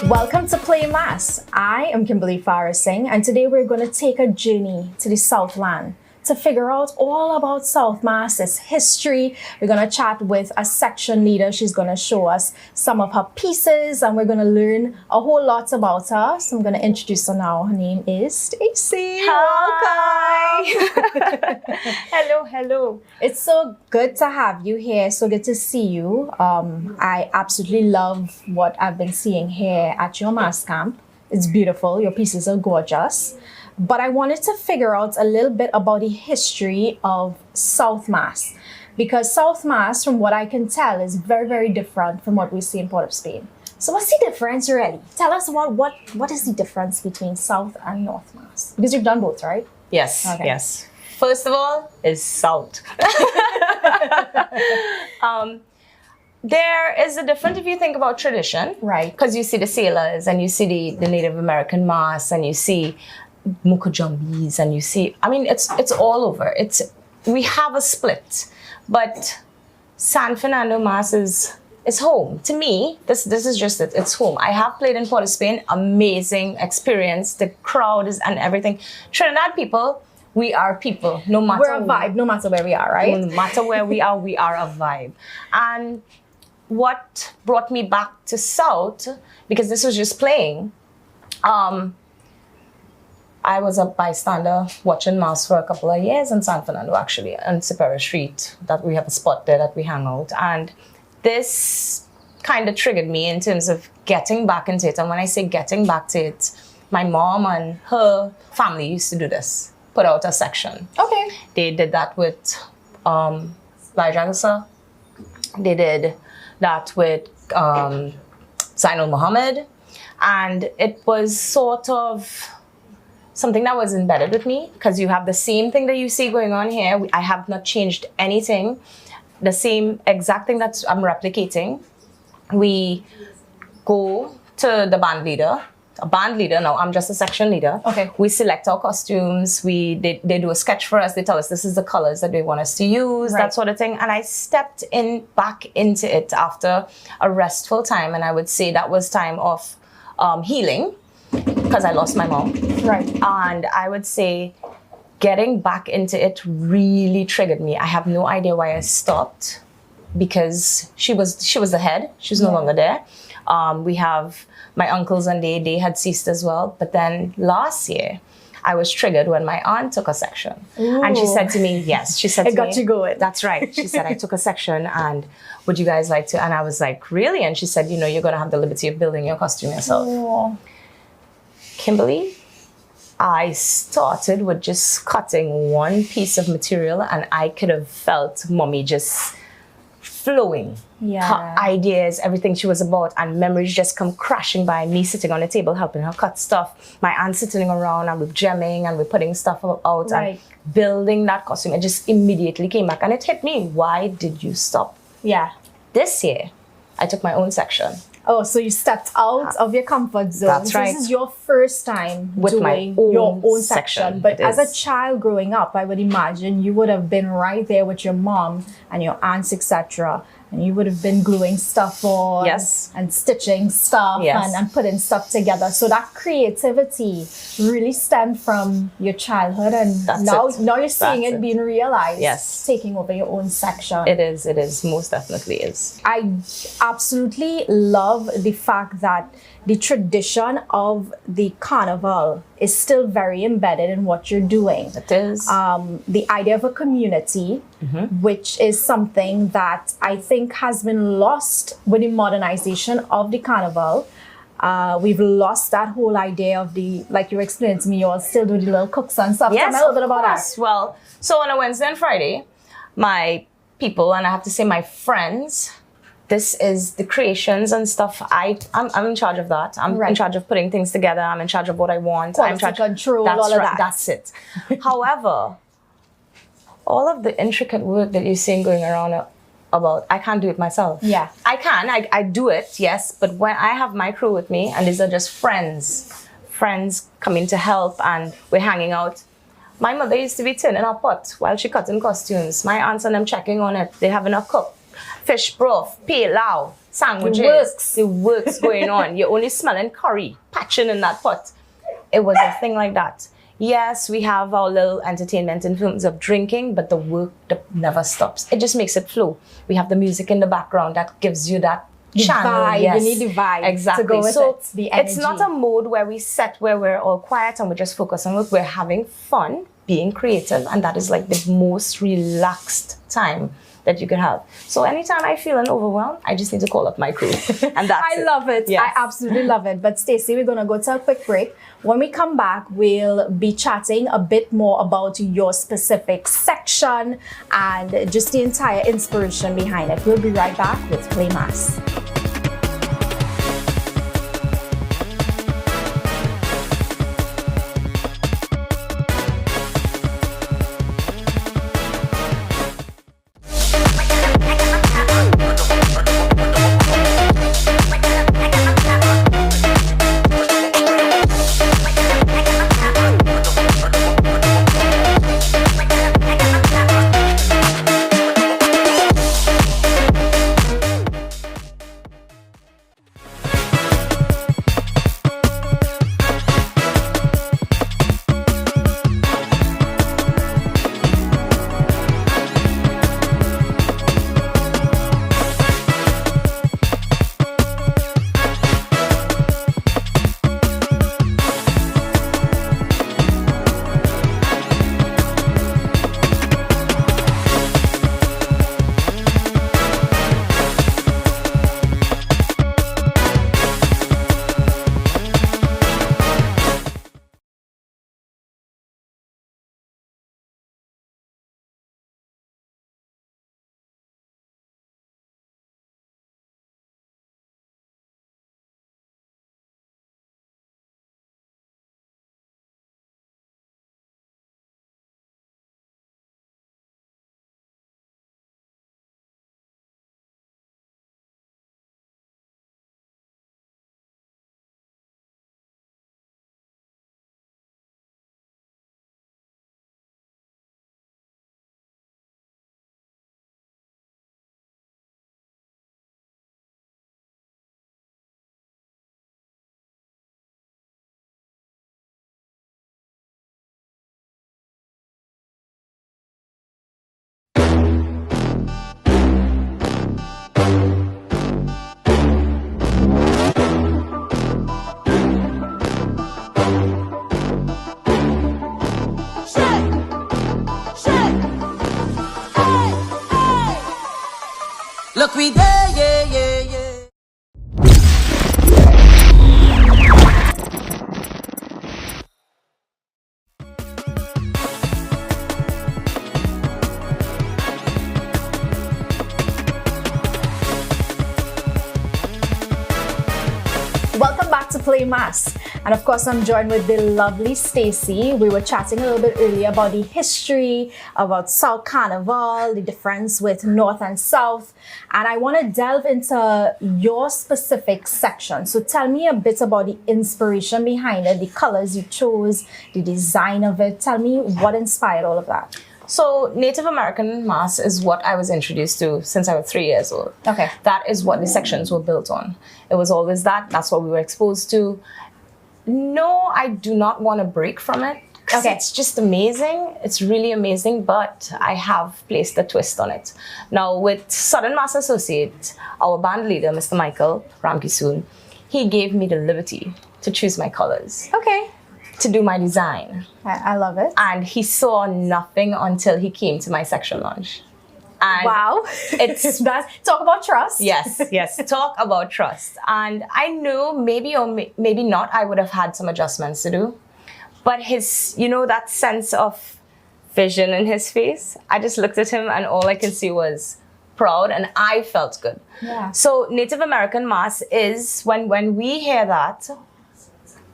Welcome to Play Mass. I am Kimberly Farah Singh, and today we're going to take a journey to the Southland to figure out all about South Mass, its history. We're going to chat with a section leader. She's going to show us some of her pieces, and we're going to learn a whole lot about her. So I'm going to introduce her now. Her name is Stacey. Hi. Hello, hello. It's so good to have you here. So good to see you. I absolutely love what I've been seeing here at your mass camp. It's beautiful. Your pieces are gorgeous. But I wanted to figure out a little bit about the history of South Mass, because South Mass, from what I can tell, is very, very different from what we see in Port of Spain. So what's the difference, really? Tell us what is the difference between South and North Mass? Because you've done both, right? Yes, Okay. yes. First of all is South. There is a difference if you think about tradition. Right. Because you see the sailors and you see the Native American mass and you see Mukujumbis and you see, I mean, it's all over. We have a split, but San Fernando Mass is home. To me, this is just it. It's home. I have played in Port of Spain, amazing experience. The crowd is and everything. Trinidad people, we are people. No matter We're a vibe, no matter where we are, right? No matter where we are a vibe. And what brought me back to South, because this was just playing, I was a bystander watching Mass for a couple of years in San Fernando, actually, on Superior Street, that we have a spot there that we hang out. And this kind of triggered me in terms of getting back into it. And when I say getting back to it, my mom and her family used to do this, put out a section. Okay. They did that with Lajagusa. They did that with Zainul Muhammad. And it was sort of something that was embedded with me, because you have the same thing that you see going on here. I have not changed anything. The same exact thing that I'm replicating. We go to the band leader. A band leader, now I'm just a section leader. Okay. We select our costumes. They do a sketch for us. They tell us this is the colors that they want us to use, Right. that sort of thing. And I stepped back into it after a restful time. And I would say that was time of healing, because I lost my mom. Right. And I would say getting back into it really triggered me. I have no idea why I stopped, because she was the head. She's no longer there. We have my uncles, and they had ceased as well. But then last year, I was triggered when my aunt took a section. Ooh. And she said to me, yes, she said to It me. got you going. That's right. She said, I took a section, and would you guys like to? And I was like, really? And she said, you're going to have the liberty of building your costume yourself. Oh. Kimberly, I started with just cutting one piece of material, and I could have felt mommy just flowing. Yeah. Her ideas, everything she was about, and memories just come crashing by, me sitting on the table helping her cut stuff, my aunt sitting around, and we're gemming and we're putting stuff out Right. and building that costume. It just immediately came back, and it hit me. Why did you stop? Yeah. This year, I took my own section. Oh, so you stepped out of your comfort zone. That's So right. This is your first time With my doing own your own section. section. But It as a is. child growing up, I would imagine you would have been right there with your mom and your aunts, etc. And you would have been gluing stuff on, Yes. and stitching stuff, Yes. and putting stuff together. So that creativity really stemmed from your childhood, and That's now it. you're seeing That's it it. being realized. Yes. Taking over your own section. It is, most definitely is. I absolutely love the fact that the tradition of the carnival is still very embedded in what you're doing. It is. The idea of a community, which is something that I think has been lost with the modernization of the carnival. We've lost that whole idea of like you explained to me, you all still do the little cooks and stuff. Tell me a little bit about that. course. Well, so on a Wednesday and Friday, my people, and I have to say my friends, this is the creations and stuff. I'm in charge of that. I'm in charge of putting things together. I'm in charge of what I want. I'm in charge control, that's all of right, that. That's it. However, all of the intricate work that you're seeing going around, about, I can't do it myself. Yeah. I do it, yes, but when I have my crew with me, and these are just friends coming to help, and we're hanging out. My mother used to be turning her pot while she cutting costumes. My aunts and them checking on it. They having a cook, fish broth, pilau, sandwiches. The works going on. You're only smelling curry, patching in that pot. It was a thing like that. Yes, we have our little entertainment in terms of drinking, but the work never stops. It just makes it flow. We have the music in the background that gives you that channel. Vibe. Yes. You need the vibe exactly. to go with it. The energy. It's not a mode where we set where we're all quiet and we just focus on work. We're having fun, being creative, and that is like the most relaxed time that you could have. So anytime I feel an overwhelm, I just need to call up my crew. And that's I love it. Yes. I absolutely love it. But Stacey, we're going to go to a quick break. When we come back, we'll be chatting a bit more about your specific section and just the entire inspiration behind it. We'll be right back with Play Mass. Look, we there, yeah, yeah, yeah. Welcome back to Play Mass. And of course, I'm joined with the lovely Stacey. We were chatting a little bit earlier about the history, about South Carnival, the difference with North and South. And I want to delve into your specific section. So tell me a bit about the inspiration behind it, the colors you chose, the design of it. Tell me what inspired all of that. So Native American mass is what I was introduced to since I was 3 years old. Okay. That is what the sections were built on. It was always that. That's what we were exposed to. No, I do not want to break from it. Okay. It's just amazing. It's really amazing, but I have placed a twist on it. Now with Southern Mass Associate, our band leader, Mr. Michael Ramkisoon, he gave me the liberty to choose my colors. Okay. To do my design. I love it. And he saw nothing until he came to my section launch. And wow. It's talk about trust. Yes. Talk about trust. And I knew maybe or maybe not, I would have had some adjustments to do. But his, that sense of vision in his face, I just looked at him and all I could see was proud, and I felt good. Yeah. So Native American mass is, when we hear that,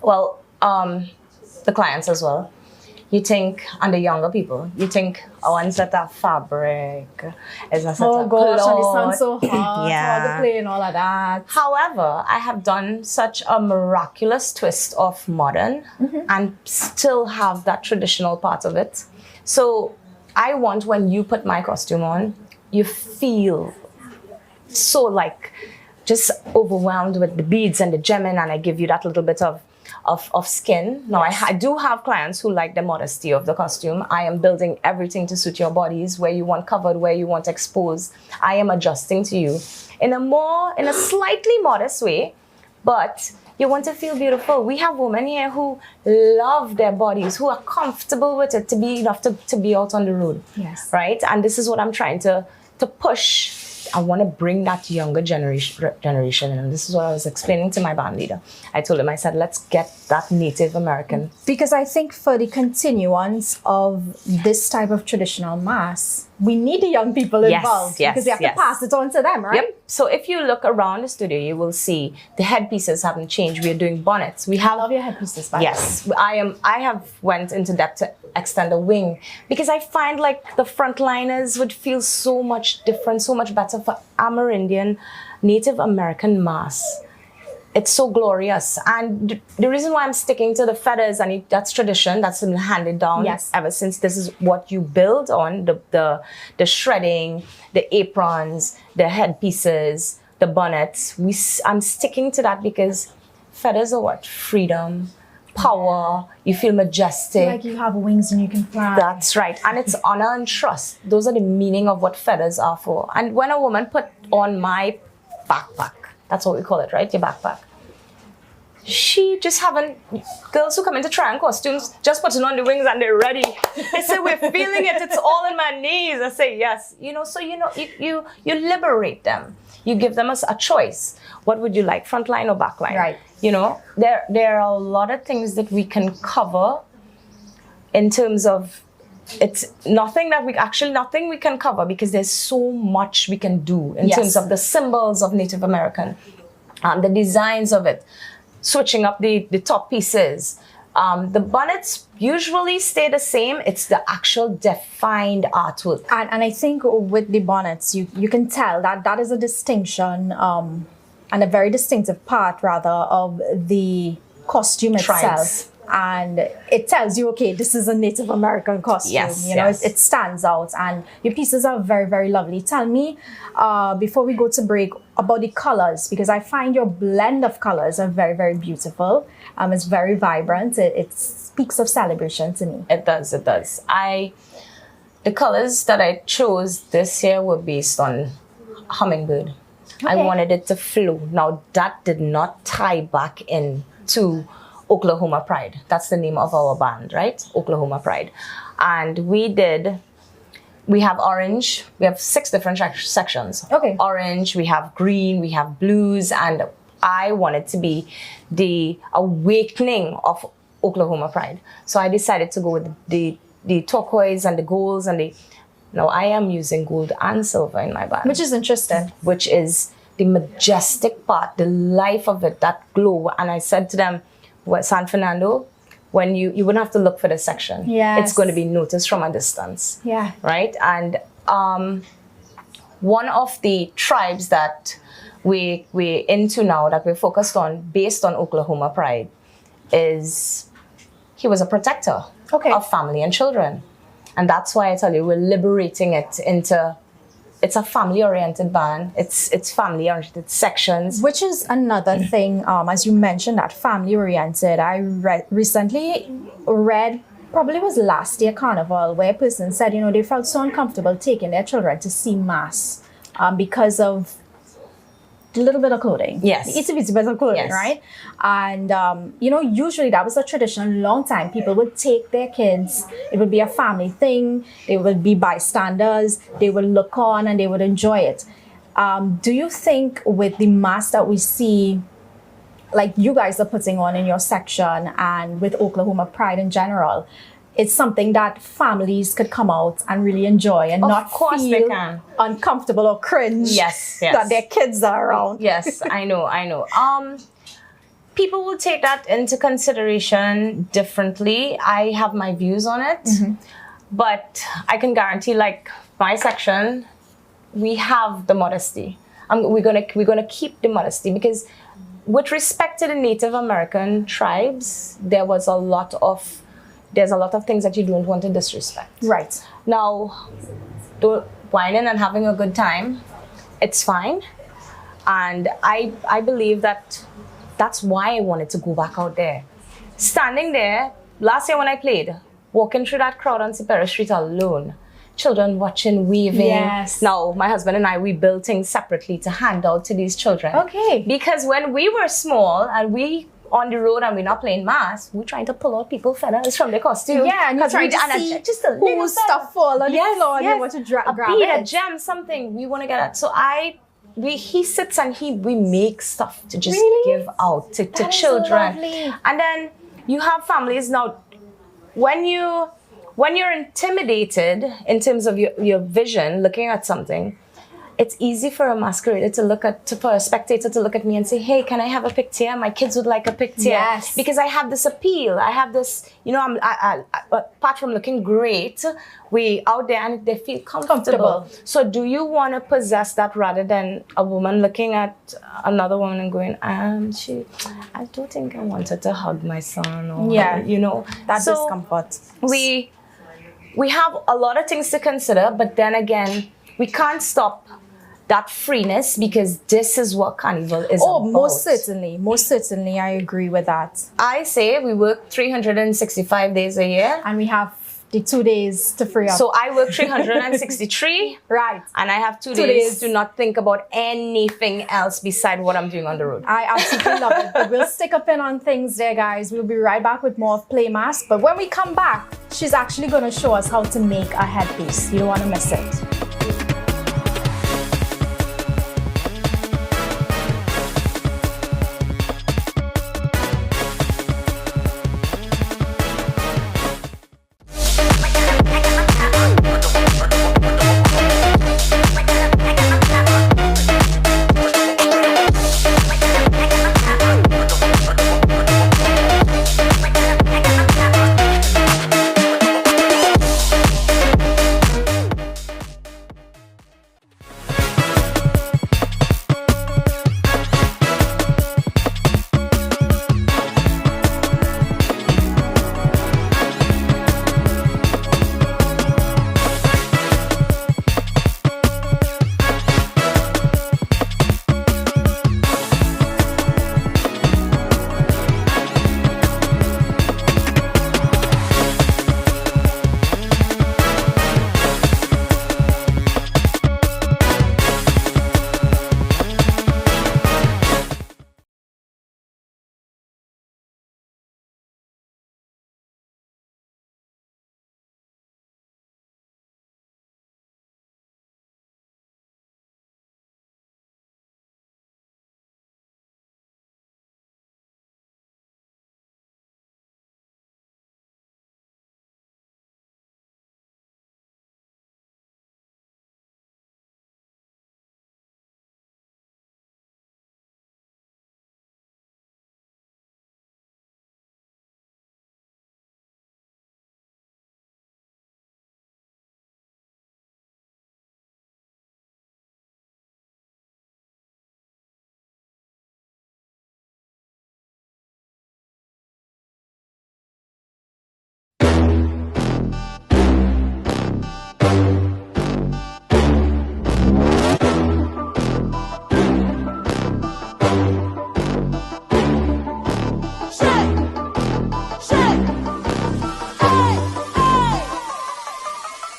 well, the clients as well, you think, and the younger people, you think, oh, and set of fabric, is a set Oh of gosh, and it cloth. sounds so hard, Yeah. hard to play and all of that. However, I have done such a miraculous twist of modern and still have that traditional part of it. So I want when you put my costume on, you feel so like just overwhelmed with the beads and the gemming, and I give you that little bit of skin. Now, I do have clients who like the modesty of the costume. I am building everything to suit your bodies, where you want covered, where you want exposed. I am adjusting to you in a slightly modest way, but you want to feel beautiful. We have women here who love their bodies, who are comfortable with it, to be enough to be out on the road. Yes. Right? And this is what I'm trying to push. I want to bring that younger generation in. And this is what I was explaining to my band leader. I told him, I said, let's get that Native American. Because I think for the continuance of this type of traditional mass, we need the young people involved. Yes, because we have to pass it on to them, right? Yep. So if you look around the studio, you will see the headpieces haven't changed. We are doing bonnets. I love your headpieces, by the way. Yes, I have went into depth to extend a wing, because I find like the frontliners would feel so much different, so much better for Amerindian, Native American mass. It's so glorious. And the reason why I'm sticking to the feathers, and that's tradition, that's been handed down ever since. This is what you build on, the shredding, the aprons, the headpieces, the bonnets. I'm sticking to that because feathers are what? Freedom, power, you feel majestic. Like you have wings and you can fly. That's right. And it's honor and trust. Those are the meaning of what feathers are for. And when a woman put on my backpack, that's what we call it, right? Your backpack. She just haven't, girls who come into trying costumes, just putting on the wings and they're ready. They say, we're feeling it, it's all in my knees. I say, yes. So you liberate them. You give them a choice. What would you like, front line or back line? Right. There are a lot of things that we can cover in terms of, it's nothing we can cover, because there's so much we can do in terms of the symbols of Native American, the designs of it, switching up the top pieces. The bonnets usually stay the same. It's the actual defined artwork. And I think with the bonnets, you can tell that is a distinction, and a very distinctive part, rather, of the costume itself. And it tells you, okay, this is a Native American costume. Yes, it stands out, and your pieces are very, very lovely. Tell me, before we go to break, about the colors, because I find your blend of colors are very, very beautiful. It's very vibrant. It speaks of celebration to me. It does. The colors that I chose this year were based on hummingbird. Okay. I wanted it to flow. Now, that did not tie back into Oklahoma Pride. That's the name of our band, right? Oklahoma Pride. And we have orange. We have 6 different sections. Okay. Orange, we have green, we have blues, and I wanted to be the awakening of Oklahoma Pride. So I decided to go with the turquoise and the golds and now I am using gold and silver in my band. Which is interesting. Which is the majestic part, the life of it, that glow. And I said to them, San Fernando, when you wouldn't have to look for the section. Yes. It's going to be noticed from a distance. Yeah. Right? And one of the tribes that we're into now, that we're focused on, based on Oklahoma Pride, is he was a protector of family and children. And that's why I tell you, we're liberating it into, it's a family-oriented band. It's family-oriented sections. Which is another thing, as you mentioned, that family-oriented. I recently read, probably was last year Carnival, where a person said, they felt so uncomfortable taking their children to see mass because of a little bit of clothing. Yes. It's a bit of clothing, yes. Right? And, usually that was a tradition a long time. People would take their kids. It would be a family thing. They would be bystanders. They would look on and they would enjoy it. Do you think with the mass that we see, like you guys are putting on in your section and with Oklahoma Pride in general, it's something that families could come out and really enjoy and not feel uncomfortable or cringe yes. that their kids are around? Yes, I know. people will take that into consideration differently. I have my views on it, but I can guarantee, like my section, we have the modesty. We're gonna keep the modesty, because with respect to the Native American tribes, there's a lot of things that you don't want to disrespect. Right. Now, whining and having a good time, it's fine. And I believe that's why I wanted to go back out there. Standing there, last year when I played, walking through that crowd on Superior Street alone, children watching, waving. Yes. Now, my husband and I, we built things separately to hand out to these children. Okay. Because when we were small and we on the road and we're not playing mass, we're trying to pull out people's feathers from their costume. Yeah, and you're trying to see just a little whose stuff fall on the floor and you want to grab bead, it. a gem, something we want to get at. So he sits and we make stuff to just give out to children. So lovely. And then you have families now. When you're intimidated in terms of your vision, looking at something, it's easy for a masquerader for a spectator to look at me and say, hey, can I have a picture? My kids would like a picture. Yes. Because I have this appeal. I have this, I apart from looking great, we out there and they feel comfortable. So do you want to possess that rather than a woman looking at another woman and going, I don't think I wanted to hug my son, or, that so discomfort. We have a lot of things to consider, but then again, we can't stop that freeness, because this is what Carnival is about. Most certainly, I agree with that. I say we work 365 days a year. And we have the 2 days to free up. So I work 363. Right. And I have 2 days to not think about anything else beside what I'm doing on the road. I absolutely love it. But we'll stick a pin on things there, guys. We'll be right back with more of Play Mass. But when we come back, she's actually going to show us how to make a headpiece. You don't want to miss it.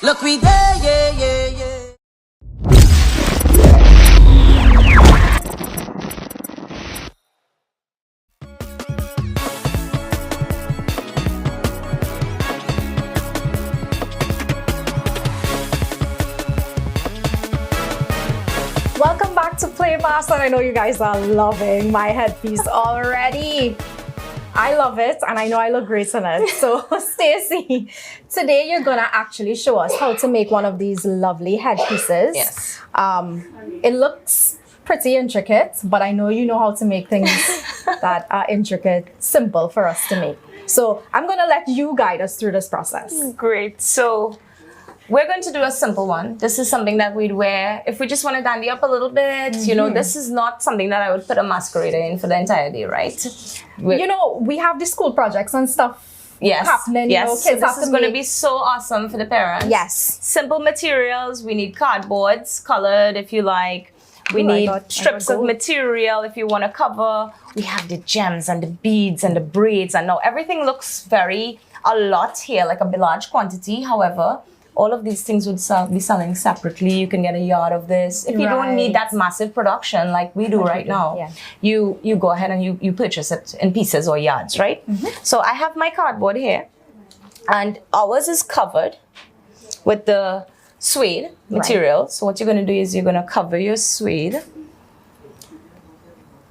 Look, we there, yeah, yeah, yeah. Welcome back to Play Mass, and I know you guys are loving my headpiece already. I love it, and I know I look great in it. So, Stacey, today you're gonna actually show us how to make one of these lovely headpieces. Yes. It looks pretty intricate, but I know you know how to make things that are intricate, simple for us to make. So I'm going to let you guide us through this process. Great. So we're going to do a simple one. This is something that we'd wear if we just want to dandy up a little bit. You know, this is not something that I would put a masquerade in for the entire day, right? You know, we have the school projects and stuff happening. Yes. You know, kids so this have is to going to make- be so awesome for the parents. Yes. Simple materials. We need cardboards, colored if you like. We need strips of material if you want to cover. We have the gems and the beads and the braids. And now everything looks a lot here, like a large quantity. However, all of these things would be selling separately. You can get a yard of this. If you don't need that massive production like we do right now, you go ahead and you purchase it in pieces or yards, right? So I have my cardboard here. And ours is covered with the suede material. So what you're going to do is you're going to cover your suede,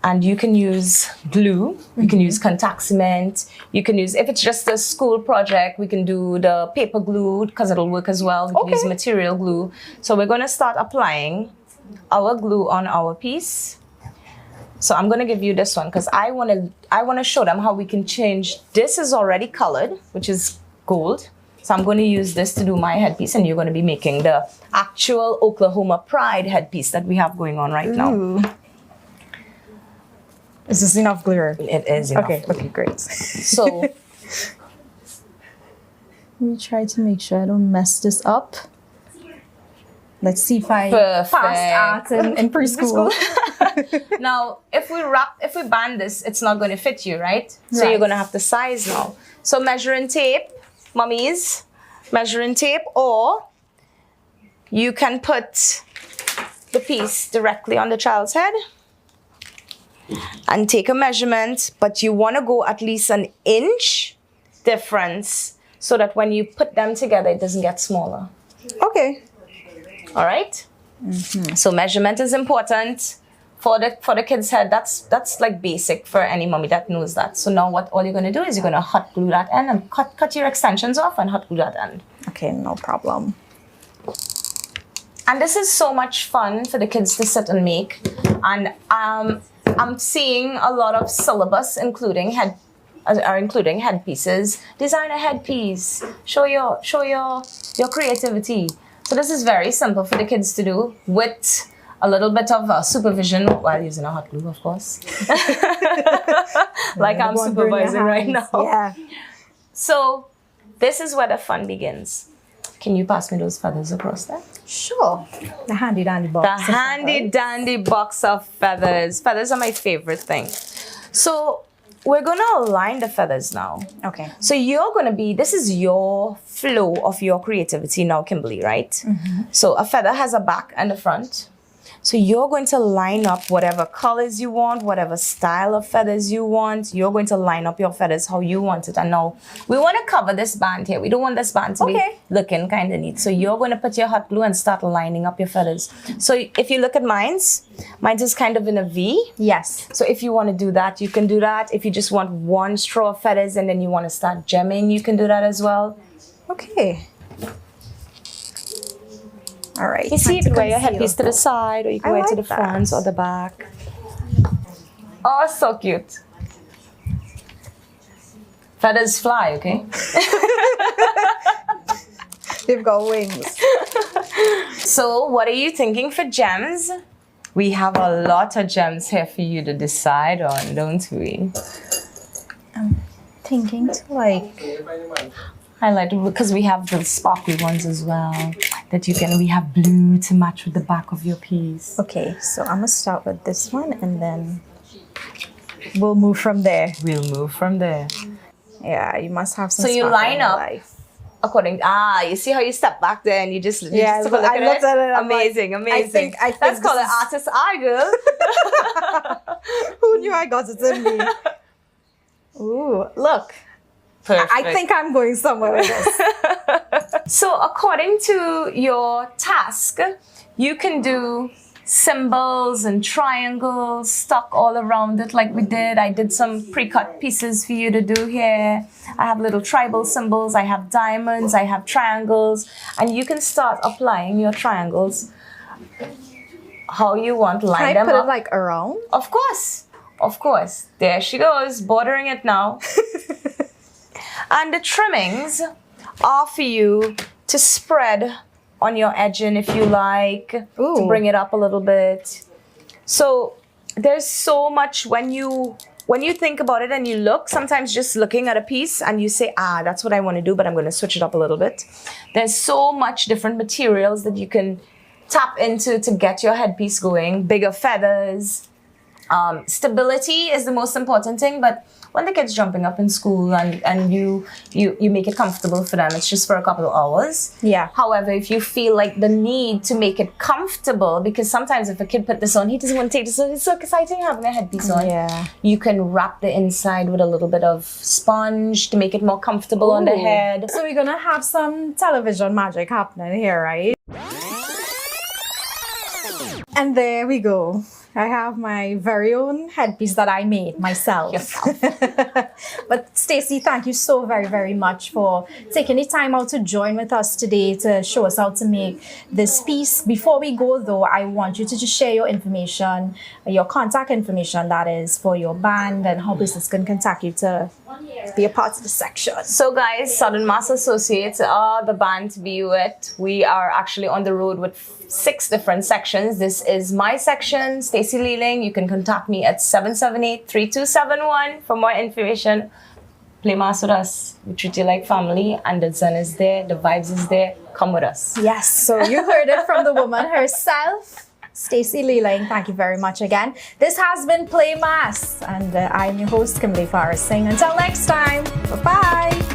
and you can use glue, you can use contact cement, you can use, if it's just a school project, we can do the paper glue because it'll work as well. We can use material glue. So we're going to start applying our glue on our piece. So I'm going to give you this one because I want to show them how we can change. This is already colored, which is gold. So I'm going to use this to do my headpiece, and you're going to be making the actual Oklahoma Pride headpiece that we have going on right now. Is this enough glitter? It is enough. Okay, great. So let me try to make sure I don't mess this up. Let's see if I passed art in preschool. now, if we band this, it's not going to fit you, right? So you're going to have to size now. So measuring tape, mummies, measuring tape, or you can put the piece directly on the child's head and take a measurement, but you want to go at least an inch difference so that when you put them together, it doesn't get smaller. Okay. All right. So measurement is important for the kid's head. That's like basic for any mommy that knows that. So now all you're going to do is you're going to hot glue that end and cut your extensions off and hot glue that end. Okay, no problem. And this is so much fun for the kids to sit and make. And I'm seeing a lot of syllabus including headpieces. Design a headpiece. Show your creativity. So this is very simple for the kids to do with a little bit of supervision while using a hot glue, of course. Like I'm supervising right now. Yeah. So this is where the fun begins. Can you pass me those feathers across there? Sure. The handy dandy box. The handy dandy box of feathers. Feathers are my favorite thing. So we're going to align the feathers now. Okay. So this is your flow of your creativity now, Kimberly, right? So a feather has a back and a front. So you're going to line up whatever colors you want, whatever style of feathers you want. You're going to line up your feathers how you want it. And now we want to cover this band here. We don't want this band to be looking kind of neat. So you're going to put your hot glue and start lining up your feathers. So if you look at mine's is kind of in a V. Yes. So if you want to do that, you can do that. If you just want one straw of feathers and then you want to start gemming, you can do that as well. Okay. All right. You see, you can wear your headpiece to the side, or you can wear it to the front or the back. Oh, so cute. Feathers fly, okay? They've got wings. So what are you thinking for gems? We have a lot of gems here for you to decide on, don't we? I'm thinking to highlight, because we have the sparkly ones as well that we have blue to match with the back of your piece. Okay, so I'm gonna start with this one and then we'll move from there. Yeah, you must have some. So you line up according. You see how you step back there and you just took a look at it. Amazing. I think that's called an artist's eye, girl. Who knew I got it in me? Ooh, look. Perfect. I think I'm going somewhere with this. So according to your task, you can do symbols and triangles stuck all around it like we did. I did some pre-cut pieces for you to do here. I have little tribal symbols, I have diamonds, I have triangles, and you can start applying your triangles how you want, line Can I them put up. it like around? Of course. Of course. There she goes, bordering it now. And the trimmings are for you to spread on your edging if you like, Ooh. to bring it up a little bit. So there's so much when you think about it and you look, sometimes just looking at a piece and you say, that's what I want to do, but I'm going to switch it up a little bit. There's so much different materials that you can tap into to get your headpiece going. Bigger feathers. Stability is the most important thing, but when the kids jumping up in school and you make it comfortable for them, it's just for a couple of hours. Yeah. However, if you feel like the need to make it comfortable, because sometimes if a kid put this on, he doesn't want to take this on. It's so exciting having a headpiece on. Yeah. You can wrap the inside with a little bit of sponge to make it more comfortable on the head. So we're gonna have some television magic happening here, right? And there we go. I have my very own headpiece that I made myself. But Stacey, thank you so very, very much for taking the time out to join with us today to show us how to make this piece. Before we go though, I want you to just share your information, your contact information that is for your band and how business can contact you to be a part of the section. So guys, Southern Mass Associates are the band to be with. We are actually on the road with 6 different sections. This is my section, Stacey Lealing. You can contact me at 778-3271 for more information. Play mass with us. We treat you like family, and the zen is there, the vibes is there. Come with us. Yes, so you heard it from the woman herself. Stacey Lealing, thank you very much again. This has been Play Mass, and I'm your host, Kimberly Farris Singh. Until next time, bye-bye.